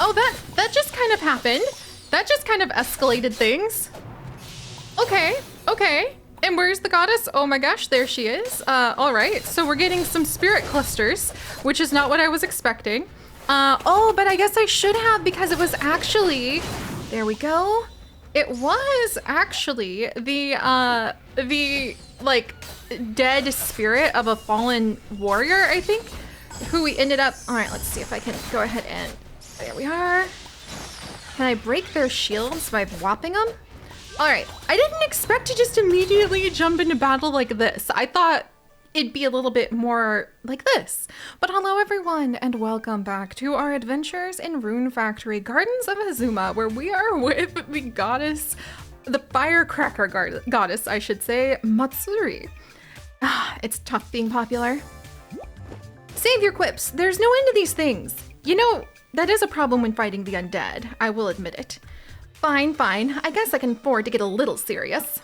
Oh, that just kind of happened. That just kind of escalated things. Okay, okay. And where's the goddess? Oh my gosh, there she is. All right, so we're getting some spirit clusters, which is not what I was expecting. Oh, but I guess I should have, because it was actually, there we go. It was actually the like dead spirit of a fallen warrior, I think, who we ended up, all right, let's see if I can go ahead and, there we are. Can I break their shields by whopping them? All right, I didn't expect to just immediately jump into battle like this. I thought it'd be a little bit more like this. But hello everyone, and welcome back to our adventures in Rune Factory Gardens of Azuma, where we are with the goddess, the firecracker goddess, I should say, Matsuri. It's tough being popular. Save your quips, there's no end to these things. You know, that is a problem when fighting the undead, I will admit it. Fine, fine. I guess I can afford to get a little serious.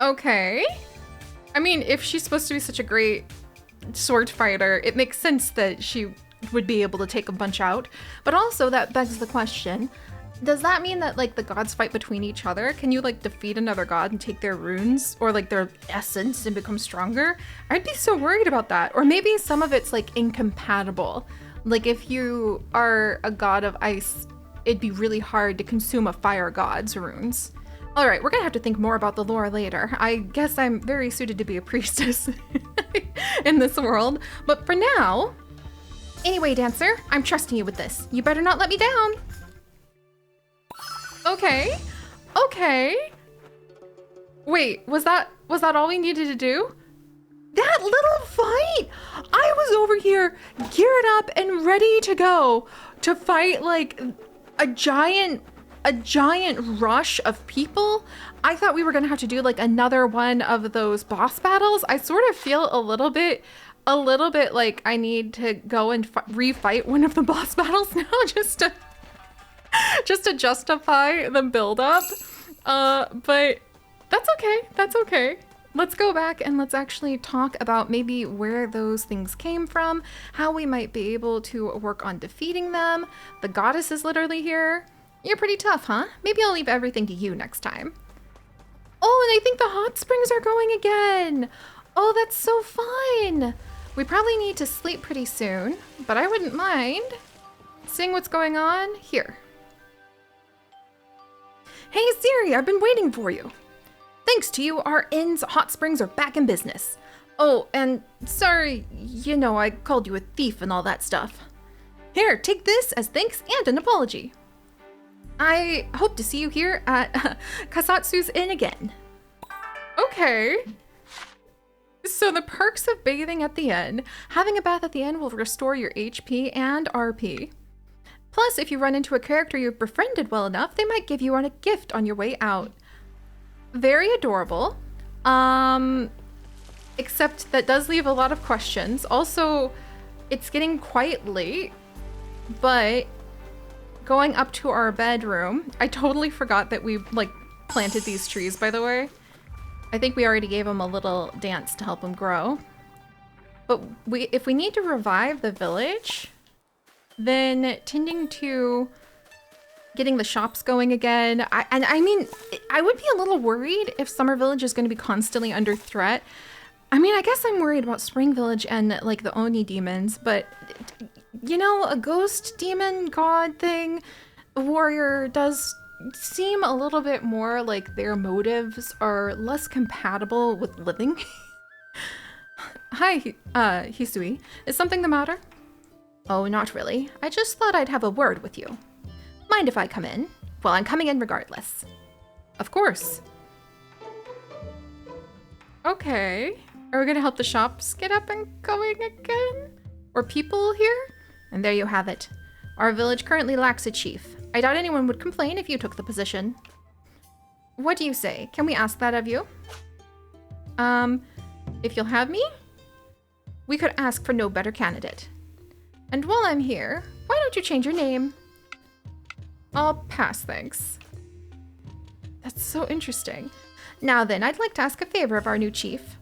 Okay. I mean, if she's supposed to be such a great sword fighter, it makes sense that she would be able to take a bunch out. But also that begs the question, does that mean that like the gods fight between each other? Can you like defeat another god and take their runes or like their essence and become stronger? I'd be so worried about that. Or maybe some of it's like incompatible. Like if you are a god of ice, it'd be really hard to consume a fire god's runes. All right, we're gonna have to think more about the lore later. I guess I'm very suited to be a priestess in this world. But for now, anyway, Dancer, I'm trusting you with this. You better not let me down. Okay, okay. Wait, was that all we needed to do? That little fight! I was over here geared up and ready to go to fight like a giant rush of people. I thought we were gonna have to do like another one of those boss battles. I sort of feel a little bit like I need to go and refight one of the boss battles now just to justify the build-up. But that's okay, that's okay. Let's go back and let's actually talk about maybe where those things came from, how we might be able to work on defeating them. The goddess is literally here. You're pretty tough, huh? Maybe I'll leave everything to you next time. Oh, and I think the hot springs are going again. Oh, that's so fun. We probably need to sleep pretty soon, but I wouldn't mind seeing what's going on here. Hey, Seri, I've been waiting for you. Thanks to you, our inn's hot springs are back in business. Oh, and sorry, you know, I called you a thief and all that stuff. Here, take this as thanks and an apology. I hope to see you here at Kasatsu's Inn again. Okay. So the perks of bathing at the inn. Having a bath at the inn will restore your HP and RP. Plus, if you run into a character you've befriended well enough, they might give you a gift on your way out. Very adorable, except that does leave a lot of questions. Also, it's getting quite late, but going up to our bedroom, I totally forgot that we like planted these trees, by the way. I think we already gave them a little dance to help them grow. But if we need to revive the village, then tending to getting the shops going again. I mean, I would be a little worried if Summer Village is going to be constantly under threat. I mean, I guess I'm worried about Spring Village and like the Oni demons, but you know, a ghost demon god thing, a warrior does seem a little bit more like their motives are less compatible with living. Hi, Hisui. Is something the matter? Oh, not really. I just thought I'd have a word with you. Mind if I come in? Well, I'm coming in regardless. Of course. Okay. Are we gonna help the shops get up and going again? Or people here? And there you have it. Our village currently lacks a chief. I doubt anyone would complain if you took the position. What do you say? Can we ask that of you? If you'll have me? We could ask for no better candidate. And while I'm here, why don't you change your name? I'll pass, thanks. That's so interesting. Now then, I'd like to ask a favor of our new chief.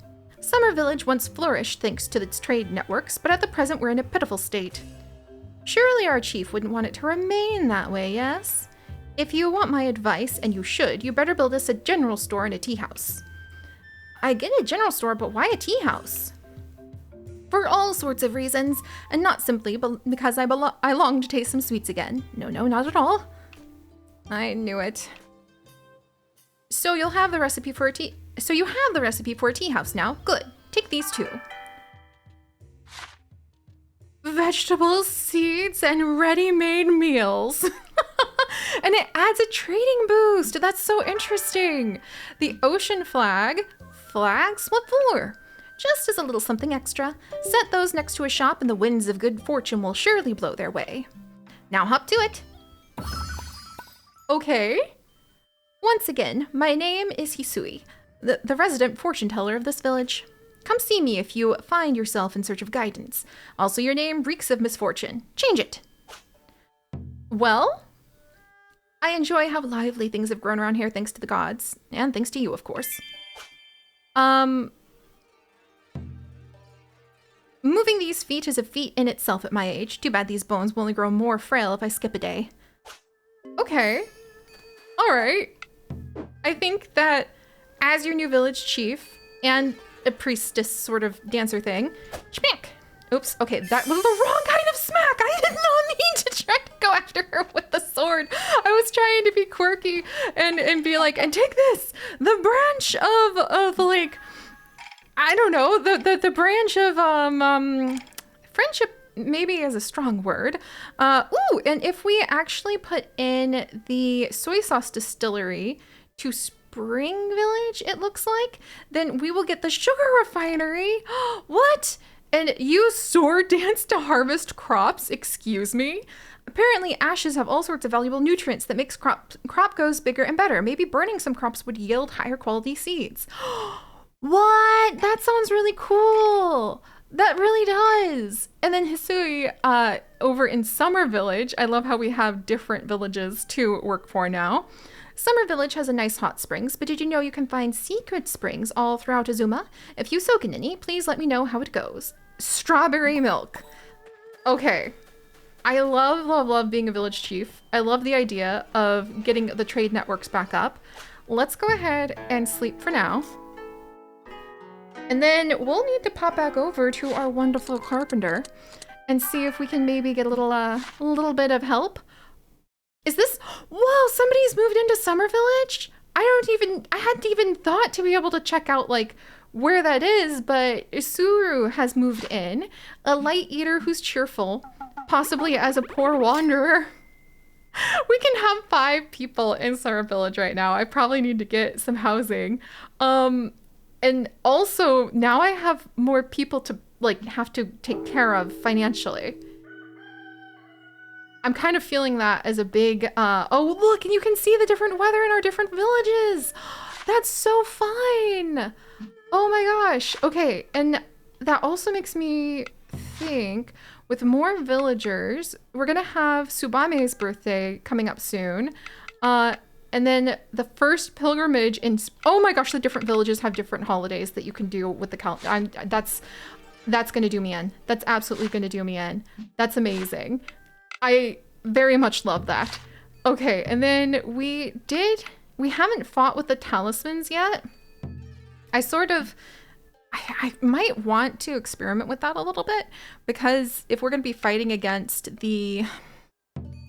Summer Village once flourished thanks to its trade networks, but at the present we're in a pitiful state. Surely our chief wouldn't want it to remain that way, yes? If you want my advice, and you should, you better build us a general store and a tea house. I get a general store, but why a tea house? For all sorts of reasons, and not simply because I long to taste some sweets again. No, not at all. I knew it. So you have the recipe for a tea house now. Good. Take these two. Vegetables, seeds, and ready-made meals. And it adds a trading boost. That's so interesting. The ocean flags, what for? Just as a little something extra. Set those next to a shop and the winds of good fortune will surely blow their way. Now hop to it. Okay. Once again, my name is Hisui, the resident fortune teller of this village. Come see me if you find yourself in search of guidance. Also, your name reeks of misfortune. Change it. Well, I enjoy how lively things have grown around here thanks to the gods. And thanks to you, of course. Moving these feet is a feat in itself at my age. Too bad these bones will only grow more frail if I skip a day. Okay. All right. I think that as your new village chief and a priestess sort of dancer thing, smack. Oops. Okay, that was the wrong kind of smack. I did not mean to try to go after her with the sword. I was trying to be quirky and be like, and take this, the branch of like, I don't know, the branch of friendship maybe is a strong word. Ooh, and if we actually put in the soy sauce distillery to Spring Village, it looks like, then we will get the sugar refinery. What? And use sword dance to harvest crops? Excuse me? Apparently ashes have all sorts of valuable nutrients that makes crop goes bigger and better. Maybe burning some crops would yield higher quality seeds. What? That sounds really cool. That really does. And then Hisui, over in Summer Village, I love how we have different villages to work for now. Summer Village has a nice hot springs, but did you know you can find secret springs all throughout Azuma? If you soak in any, please let me know how it goes. Strawberry milk. Okay. I love being a village chief. I love the idea of getting the trade networks back up. Let's go ahead and sleep for now. And then we'll need to pop back over to our wonderful carpenter and see if we can maybe get a little bit of help. Is this, whoa, somebody's moved into Summer Village? I hadn't even thought to be able to check out like where that is, but Isuru has moved in, a light eater who's cheerful, possibly as a poor wanderer. We can have 5 people in Summer Village right now. I probably need to get some housing. And also now I have more people to like have to take care of financially. I'm kind of feeling that as a big, oh look, and you can see the different weather in our different villages. That's so fun. Oh my gosh. Okay, and that also makes me think with more villagers, we're gonna have Tsubame's birthday coming up soon. And then the first pilgrimage in, oh my gosh, the different villages have different holidays that you can do with the calendar. That's gonna do me in. That's absolutely gonna do me in. That's amazing. I very much love that. Okay, and then we haven't fought with the talismans yet. I might want to experiment with that a little bit, because if we're gonna be fighting against the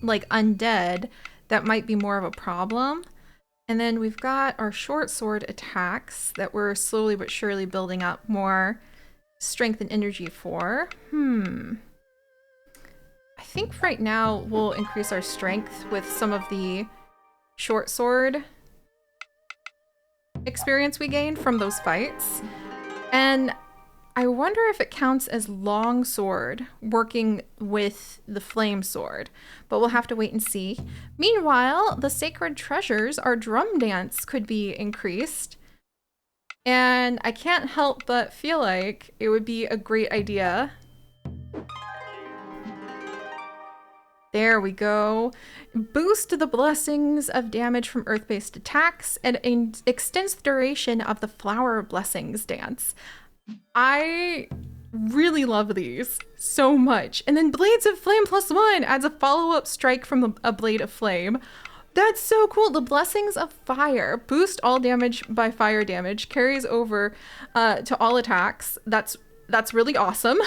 like undead, that might be more of a problem. And then we've got our short sword attacks that we're slowly but surely building up more strength and energy for. I think right now we'll increase our strength with some of the short sword experience we gained from those fights. And I wonder if it counts as long sword working with the flame sword, but we'll have to wait and see. Meanwhile, the sacred treasures, our drum dance could be increased. And I can't help but feel like it would be a great idea. There we go. Boost the blessings of damage from earth-based attacks and extends the duration of the flower blessings dance. I really love these so much. And then Blades of Flame +1 adds a follow-up strike from a Blade of Flame. That's so cool. The Blessings of Fire boost all damage by fire damage, carries over to all attacks. That's really awesome.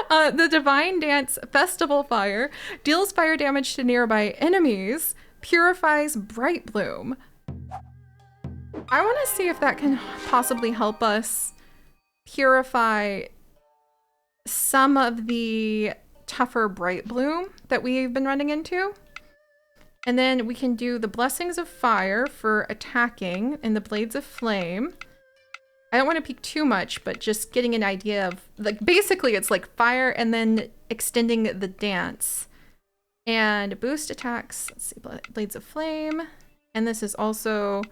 The Divine Dance Festival Fire deals fire damage to nearby enemies, purifies Bright Bloom. I want to see if that can possibly help us purify some of the tougher Bright Bloom that we've been running into. And then we can do the Blessings of Fire for attacking and the Blades of Flame. I don't want to peek too much, but just getting an idea of, like, basically it's like fire and then extending the dance. And boost attacks, let's see, Blades of Flame. And this is also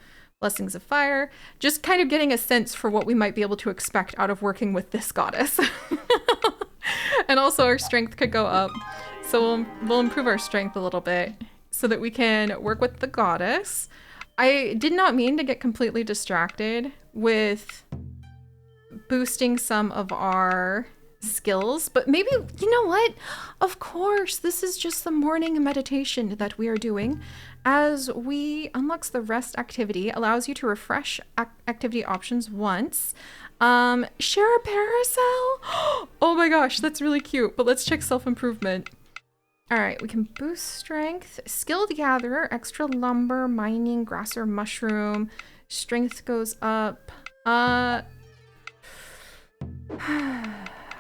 Blessings of Fire. Just kind of getting a sense for what we might be able to expect out of working with this goddess. And also our strength could go up. So we'll improve our strength a little bit so that we can work with the goddess. I did not mean to get completely distracted with boosting some of our skills, but maybe, you know what? Of course, this is just the morning meditation that we are doing as we unlocks the rest activity, allows you to refresh activity options once. Share a parasol? Oh my gosh, that's really cute, but let's check self-improvement. All right, we can boost strength, skilled gatherer, extra lumber, mining, grass or mushroom. Strength goes up. I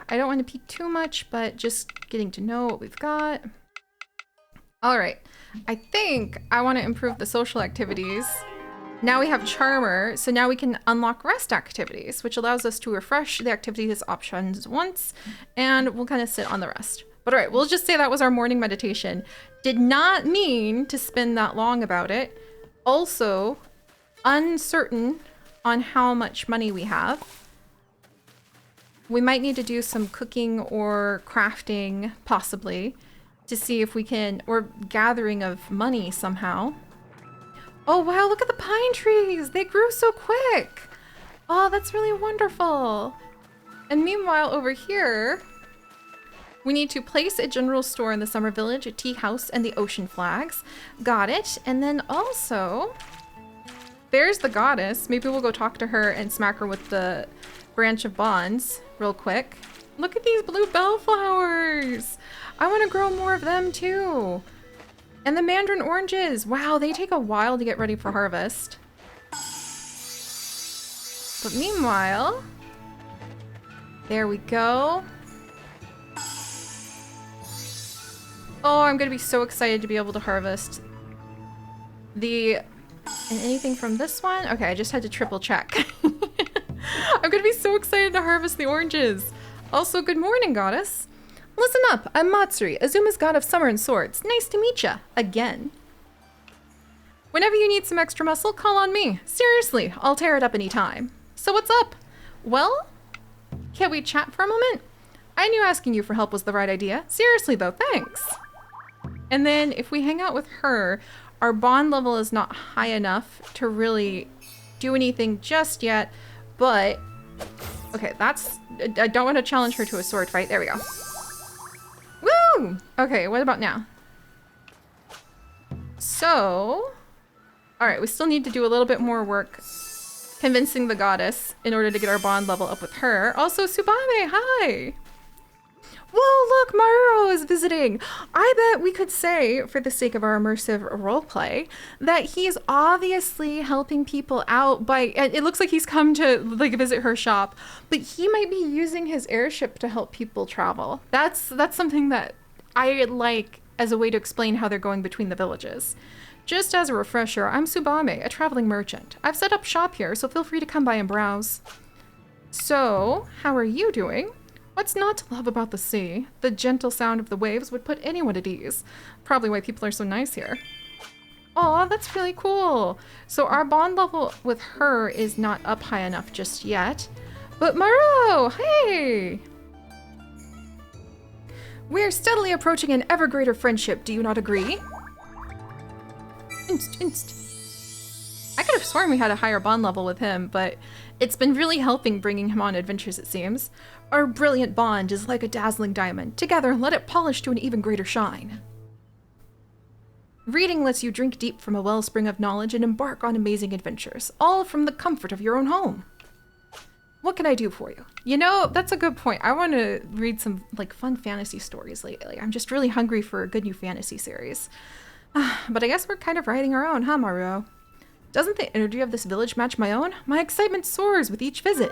don't want to peek too much, but just getting to know what we've got. All right, I think I want to improve the social activities. Now we have Charmer, so now we can unlock rest activities, which allows us to refresh the activities options once, and we'll kind of sit on the rest. But all right, we'll just say that was our morning meditation. Did not mean to spend that long about it. Also, uncertain on how much money we have. We might need to do some cooking or crafting, possibly, to see if we can, or gathering of money somehow. Oh wow, look at the pine trees! They grew so quick! Oh, that's really wonderful. And meanwhile, over here, we need to place a general store in the summer village, a tea house, and the ocean flags. Got it. And then also, there's the goddess. Maybe we'll go talk to her and smack her with the branch of bonds real quick. Look at these blue bellflowers. I want to grow more of them too. And the mandarin oranges. Wow, they take a while to get ready for harvest. But meanwhile, there we go. Oh, I'm gonna be so excited to be able to harvest and anything from this one? Okay, I just had to triple check. I'm gonna be so excited to harvest the oranges. Also, good morning, goddess. Listen up, I'm Matsuri, Azuma's god of summer and swords. Nice to meet ya, again. Whenever you need some extra muscle, call on me. Seriously, I'll tear it up anytime. So what's up? Well, can't we chat for a moment? I knew asking you for help was the right idea. Seriously though, thanks. And then if we hang out with her, our bond level is not high enough to really do anything just yet, but okay, I don't want to challenge her to a sword fight. There we go. Woo! Okay, what about now? So, all right, we still need to do a little bit more work convincing the goddess in order to get our bond level up with her. Also, Tsubame, hi! Whoa, look, Maruro is visiting. I bet we could say, for the sake of our immersive roleplay, that he's obviously helping people out by, it looks like he's come to like visit her shop, but he might be using his airship to help people travel. That's something that I like as a way to explain how they're going between the villages. Just as a refresher, I'm Tsubame, a traveling merchant. I've set up shop here, so feel free to come by and browse. So, how are you doing? What's not to love about the sea? The gentle sound of the waves would put anyone at ease. Probably why people are so nice here. Aw, that's really cool. So our bond level with her is not up high enough just yet. But Maru, hey! We're steadily approaching an ever greater friendship, do you not agree? I could have sworn we had a higher bond level with him, but it's been really helping bringing him on adventures, it seems. Our brilliant bond is like a dazzling diamond. Together, let it polish to an even greater shine. Reading lets you drink deep from a wellspring of knowledge and embark on amazing adventures, all from the comfort of your own home. What can I do for you? You know, that's a good point. I want to read some like fun fantasy stories lately. I'm just really hungry for a good new fantasy series. But I guess we're kind of writing our own, huh, Mario? Doesn't the energy of this village match my own? My excitement soars with each visit.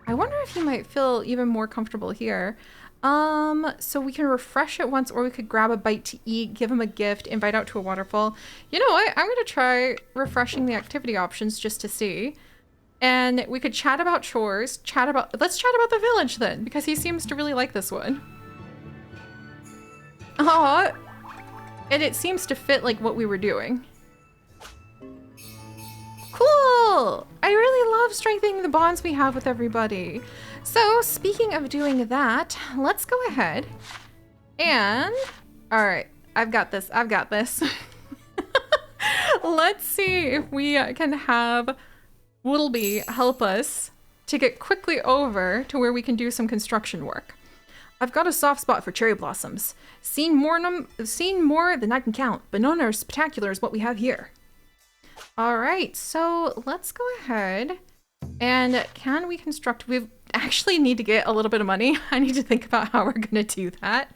I wonder if you might feel even more comfortable here. So we can refresh it once, or we could grab a bite to eat, give him a gift, invite out to a waterfall. You know what? I'm going to try refreshing the activity options just to see. And we could chat about chores, let's chat about the village then, because he seems to really like this one. Aw, and it seems to fit like what we were doing. Cool! I really love strengthening the bonds we have with everybody. So, speaking of doing that, let's go ahead and... Alright, I've got this. Let's see if we can have Whittleby help us to get quickly over to where we can do some construction work. I've got a soft spot for cherry blossoms. Seen more than I can count, but none are as spectacular as what we have here. All right, so let's go ahead and can we construct? We actually need to get a little bit of money. I need to think about how we're gonna do that.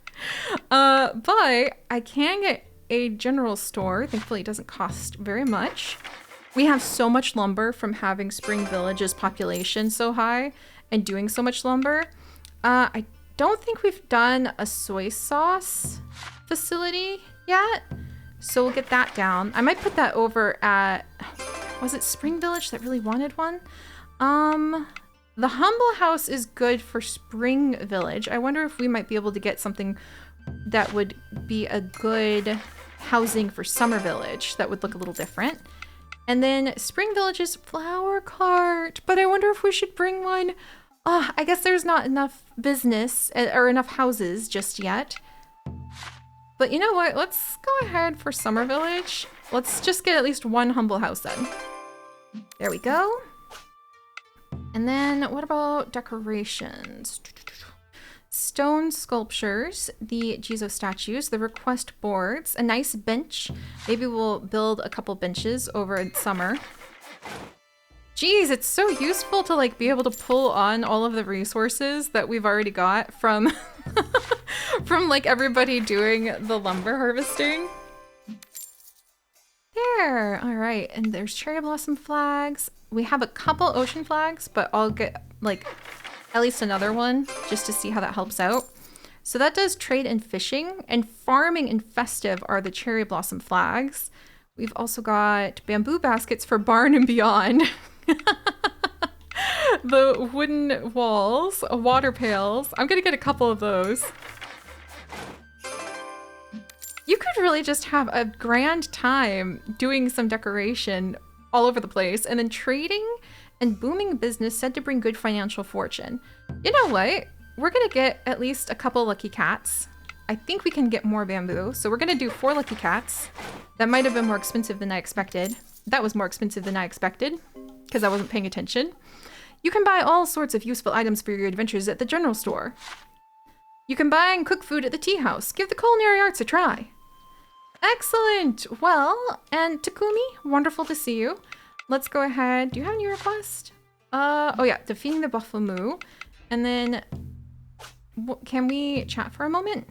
But I can get a general store. Thankfully, it doesn't cost very much. We have so much lumber from having Spring Village's population so high and doing so much lumber. I don't think we've done a soy sauce facility yet, so we'll get that down. I might put that over at, was it Spring Village that really wanted one? The Humble House is good for Spring Village. I wonder if we might be able to get something that would be a good housing for Summer Village that would look a little different. And then Spring Village's flower cart, but I wonder if we should bring one. I guess there's not enough business or enough houses just yet. But you know what? Let's go ahead for Summer Village. Let's just get at least one humble house then. There we go. And then what about decorations? Stone sculptures, the Jizo statues, the request boards, a nice bench. Maybe we'll build a couple benches over in summer. Geez, it's so useful to like be able to pull on all of the resources that we've already got from from like everybody doing the lumber harvesting. There, all right, and there's cherry blossom flags. We have a couple ocean flags, but I'll get like at least another one just to see how that helps out. So that does trade and fishing, and farming and festive are the cherry blossom flags. We've also got bamboo baskets for barn and beyond. The wooden walls, water pails. I'm gonna get a couple of those. You could really just have a grand time doing some decoration all over the place, and then trading and booming business said to bring good financial fortune. You know what? We're gonna get at least a couple lucky cats. I think we can get more bamboo, so we're gonna do 4 lucky cats. That might have been more expensive than I expected. That was more expensive than I expected, because I wasn't paying attention. You can buy all sorts of useful items for your adventures at the general store. You can buy and cook food at the tea house. Give the culinary arts a try. Excellent! Well, and Takumi, wonderful to see you. Let's go ahead. Do you have any request? Oh yeah, defeating the Buffalo Moo. And then, can we chat for a moment?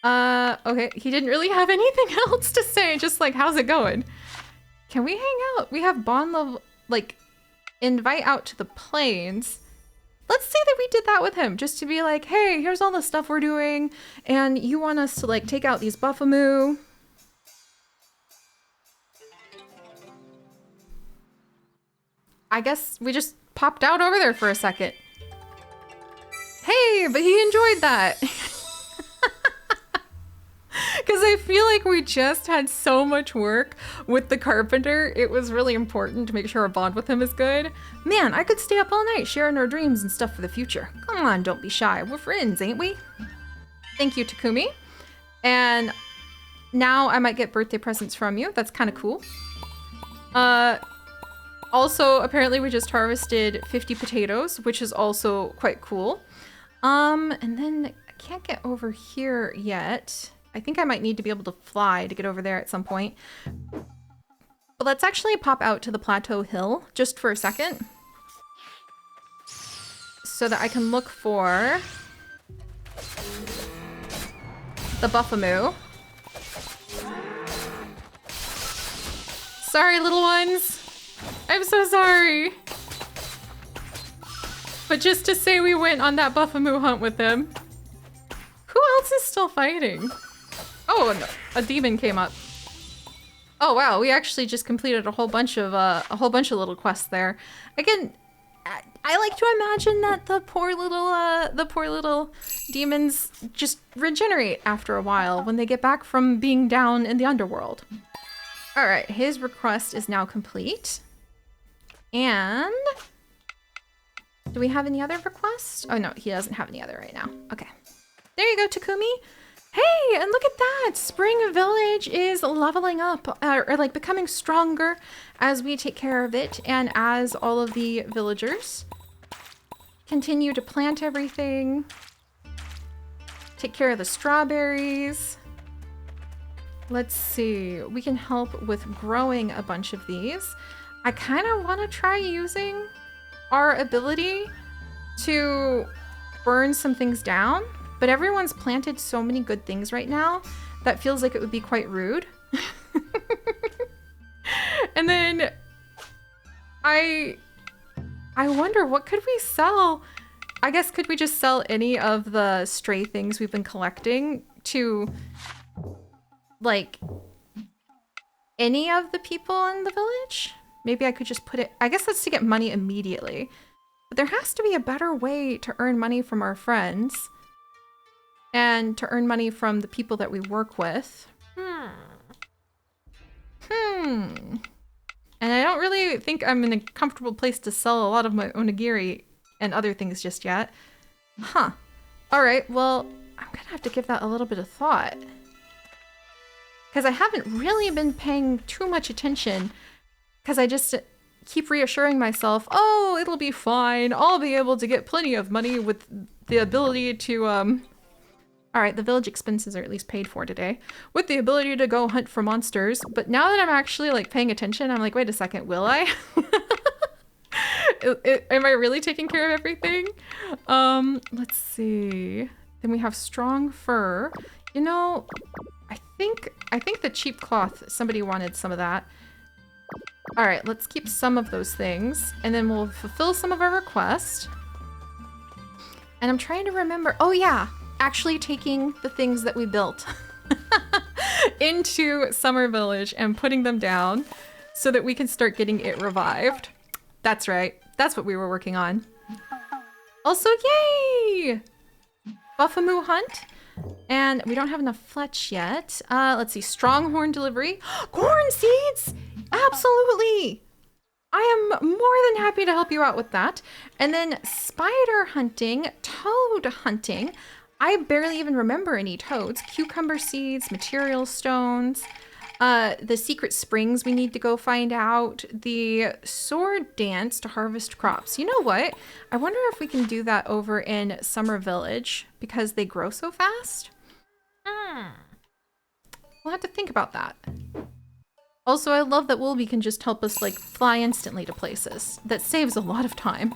Okay, he didn't really have anything else to say, just like, how's it going? Can we hang out? We have bond level, like, invite out to the plains. Let's say that we did that with him, just to be like, hey, here's all the stuff we're doing, and you want us to, like, take out these Buffalo. I guess we just popped out over there for a second. Hey, but he enjoyed that. Because I feel like we just had so much work with the carpenter. It was really important to make sure our bond with him is good. Man, I could stay up all night sharing our dreams and stuff for the future. Come on, don't be shy. We're friends, ain't we? Thank you, Takumi. And now I might get birthday presents from you. That's kind of cool. Also, apparently we just harvested 50 potatoes, which is also quite cool. And then I can't get over here yet. I think I might need to be able to fly to get over there at some point. But let's actually pop out to the plateau hill just for a second, so that I can look for the Buffamoo. Sorry, little ones. I'm so sorry. But just to say we went on that Buffamoo hunt with them. Who else is still fighting? Oh, and a demon came up. Oh wow, we actually just completed a whole bunch of little quests there. Again, I like to imagine that the poor little demons just regenerate after a while when they get back from being down in the underworld. All right, his request is now complete. And do we have any other requests? Oh no, he doesn't have any other right now. Okay. There you go, Takumi. Hey, and look at that! Spring Village is leveling up, or like becoming stronger as we take care of it, and as all of the villagers continue to plant everything, take care of the strawberries. Let's see, we can help with growing a bunch of these. I kind of want to try using our ability to burn some things down, but everyone's planted so many good things right now that feels like it would be quite rude. And then I wonder, what could we sell? I guess, could we just sell any of the stray things we've been collecting to, like, any of the people in the village? Maybe I could just put it, I guess that's to get money immediately. But there has to be a better way to earn money from our friends and to earn money from the people that we work with. And I don't really think I'm in a comfortable place to sell a lot of my onigiri and other things just yet. Huh. All right, well, I'm gonna have to give that a little bit of thought, because I haven't really been paying too much attention, because I just keep reassuring myself, oh, it'll be fine. I'll be able to get plenty of money with the ability to, all right, the village expenses are at least paid for today, with the ability to go hunt for monsters. But now that I'm actually like paying attention, I'm like, wait a second, will I? Am I really taking care of everything? Let's see. Then we have strong fur. You know, I think the cheap cloth, somebody wanted some of that. All right, let's keep some of those things, and then we'll fulfill some of our requests. And I'm trying to remember, oh yeah, actually taking the things that we built into Summer Village and putting them down so that we can start getting it revived. That's right, that's what we were working on. Also, yay! Buffamoo hunt. And we don't have enough fletch yet. Let's see, Stronghorn delivery. Corn seeds! Absolutely! I am more than happy to help you out with that. And then spider hunting, toad hunting. I barely even remember any toads. Cucumber seeds, material stones, the secret springs we need to go find out, the sword dance to harvest crops. You know what? I wonder if we can do that over in Summer Village because they grow so fast. We'll have to think about that. Also, I love that Wilby can just help us like fly instantly to places. That saves a lot of time.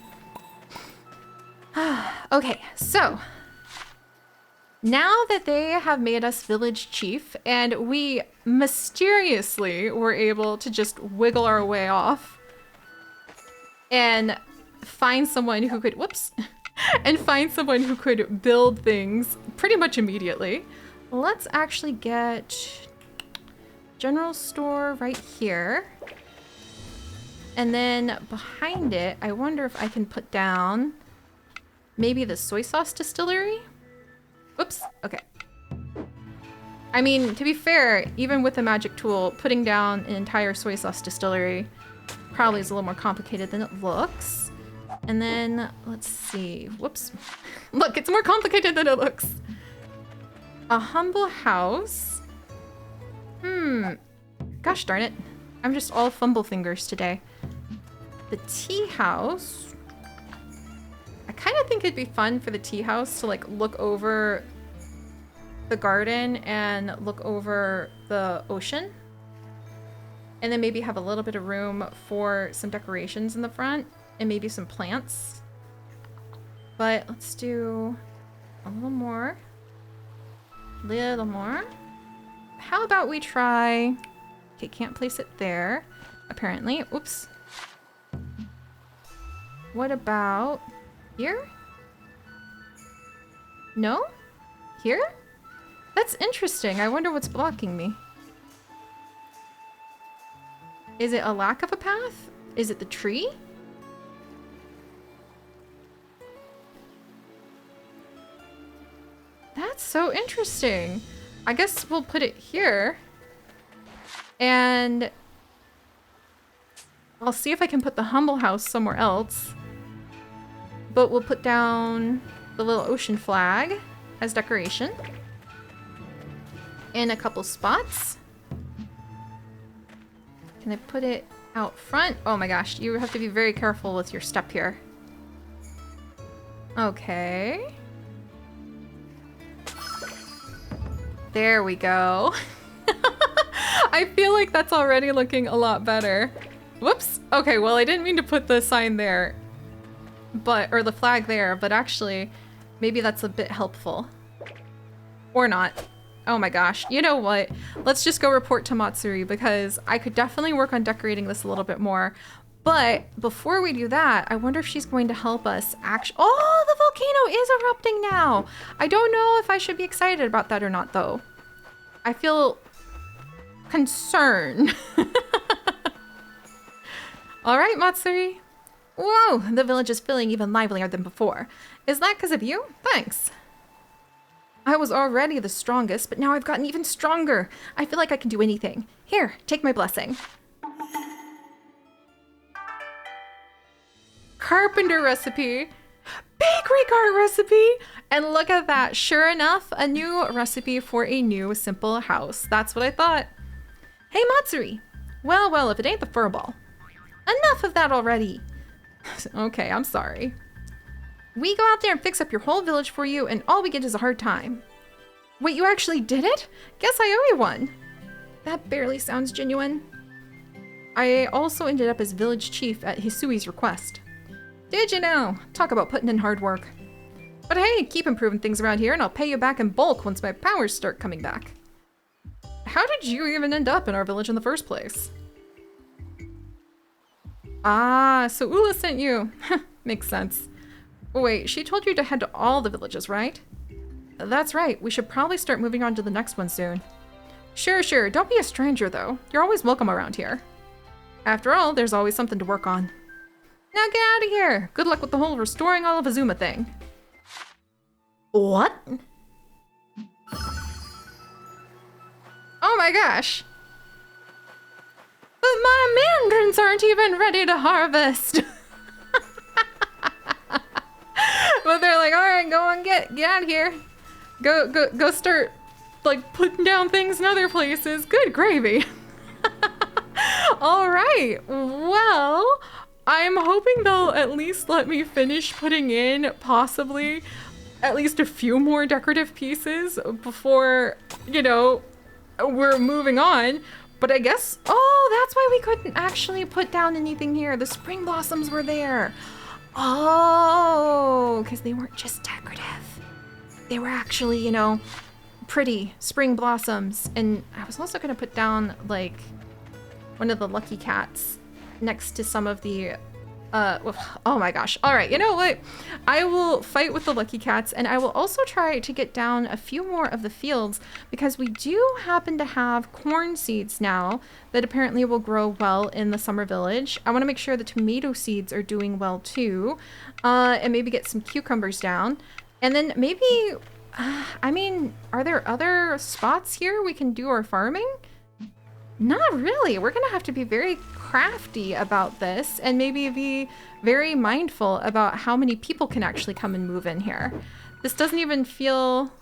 Okay, so now that they have made us village chief and we mysteriously were able to just wiggle our way off and find someone who could, whoops, and find someone who could build things pretty much immediately, let's actually get general store right here. And then behind it, I wonder if I can put down maybe the soy sauce distillery. Whoops, okay. I mean, to be fair, even with a magic tool, putting down an entire soy sauce distillery probably is a little more complicated than it looks. And then, let's see, whoops. Look, it's more complicated than it looks. A humble house. Gosh darn it. I'm just all fumble fingers today. The tea house. I kind of think it'd be fun for the tea house to like look over the garden and look over the ocean. And then maybe have a little bit of room for some decorations in the front and maybe some plants. But let's do a little more. Little more. How about we try... Okay, can't place it there, apparently. Oops. What about here? No? Here? That's interesting. I wonder what's blocking me. Is it a lack of a path? Is it the tree? That's so interesting. I guess we'll put it here. And I'll see if I can put the humble house somewhere else. But we'll put down the little ocean flag as decoration in a couple spots. Can I put it out front? Oh my gosh, you have to be very careful with your step here. Okay. There we go. I feel like that's already looking a lot better. Whoops. Okay, well, I didn't mean to put the sign there, or the flag there, but actually, maybe that's a bit helpful. Or not. Oh my gosh. You know what? Let's just go report to Matsuri because I could definitely work on decorating this a little bit more. But before we do that, I wonder if she's going to help us Oh, the volcano is erupting now. I don't know if I should be excited about that or not, though. I feel concerned. All right, Matsuri. Whoa, the village is feeling even livelier than before. Is that because of you? Thanks. I was already the strongest, but now I've gotten even stronger. I feel like I can do anything. Here, take my blessing. Carpenter recipe. Bakery cart recipe. And look at that. Sure enough, a new recipe for a new simple house. That's what I thought. Hey, Matsuri. Well, well, if it ain't the furball. Enough of that already. Okay, I'm sorry. We go out there and fix up your whole village for you, and all we get is a hard time. Wait, you actually did it? Guess I owe you one. That barely sounds genuine. I also ended up as village chief at Hisui's request. Did you know? Talk about putting in hard work. But hey, keep improving things around here, and I'll pay you back in bulk once my powers start coming back. How did you even end up in our village in the first place? Ah, so Ula sent you. Makes sense. Wait, she told you to head to all the villages, right? That's right. We should probably start moving on to the next one soon. Sure, sure. Don't be a stranger, though. You're always welcome around here. After all, there's always something to work on. Now get out of here. Good luck with the whole restoring all of Azuma thing. What? Oh my gosh. But my mandarins aren't even ready to harvest. But they're like, all right, go on, get out of here. Go start like putting down things in other places. Good gravy. All right. Well, I'm hoping they'll at least let me finish putting in possibly at least a few more decorative pieces before, you know, we're moving on. But I guess, oh, that's why we couldn't actually put down anything here. The spring blossoms were there. Oh, because they weren't just decorative. They were actually, you know, pretty spring blossoms. And I was also going to put down, like, one of the lucky cats next to some of the, oh my gosh. All right, you know what? I will fight with the lucky cats, and I will also try to get down a few more of the fields because we do happen to have corn seeds now that apparently will grow well in the summer village. I want to make sure the tomato seeds are doing well too, and maybe get some cucumbers down. And then maybe, I mean, are there other spots here we can do our farming? Not really. We're gonna have to be very crafty about this and maybe be very mindful about how many people can actually come and move in here. This doesn't even feel...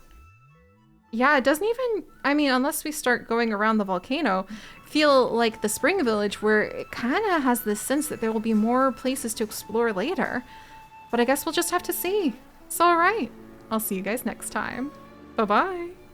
Yeah, it doesn't even, I mean, unless we start going around the volcano, feel like the Spring Village, where it kind of has this sense that there will be more places to explore later. But I guess we'll just have to see. It's all right. I'll see you guys next time. Bye-bye.